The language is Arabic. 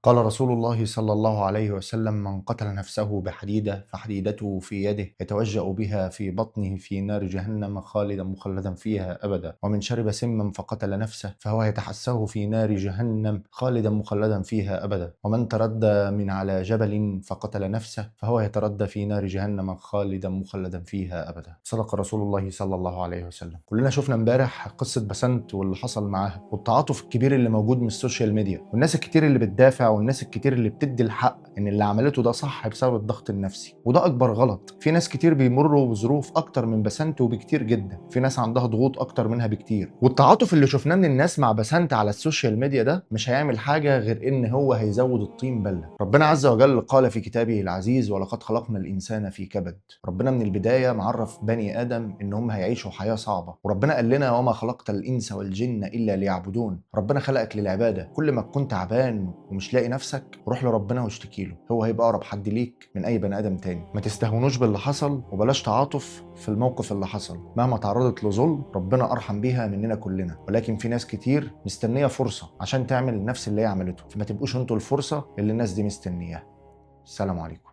قال رسول الله صلى الله عليه وسلم: من قتل نفسه بحديدة فحديدته في يده يتوجأ بها في بطنه في نار جهنم خالدا مخلدا فيها أبدا، ومن شرب سما فقتل نفسه فهو يتحسه في نار جهنم خالدا مخلدا فيها أبدا، ومن تردى من على جبل فقتل نفسه فهو يتردى في نار جهنم خالدا مخلدا فيها أبدا. صدق رسول الله صلى الله عليه وسلم. كلنا شفنا امبارح قصة بسنت واللي حصل معاها والتعاطف الكبير اللي موجود من السوشيال ميديا والناس الكتير اللي بتدافع والناس الكتير اللي بتدي الحق ان اللي عملته ده صح بسبب الضغط النفسي، وده اكبر غلط. في ناس كتير بيمروا بظروف اكتر من بسنت وبكتير جدا، في ناس عندها ضغوط اكتر منها بكتير، والتعاطف اللي شفناه من الناس مع بسنت على السوشيال ميديا ده مش هيعمل حاجه غير ان هو هيزود الطين بله. ربنا عز وجل قال في كتابه العزيز: ولقد خلقنا الانسان في كبد. ربنا من البدايه معرف بني ادم ان هم هيعيشوا حياه صعبه، وربنا قال لنا: وما خلقت الانس والجن الا ليعبدون. ربنا خلقك للعباده. كل ما تكون تعبان ومش لاقي نفسك روح لربنا واشتكي له، هو هيبقى اقرب حد ليك من اي بني ادم تاني. ما تستهونوش باللي حصل وبلاش تعاطف في الموقف اللي حصل. مهما تعرضت لظلم ربنا ارحم بيها مننا كلنا، ولكن في ناس كتير مستنيه فرصه عشان تعمل نفس اللي هي عملته، فما تبقوش انتوا الفرصه اللي الناس دي مستنياها. السلام عليكم.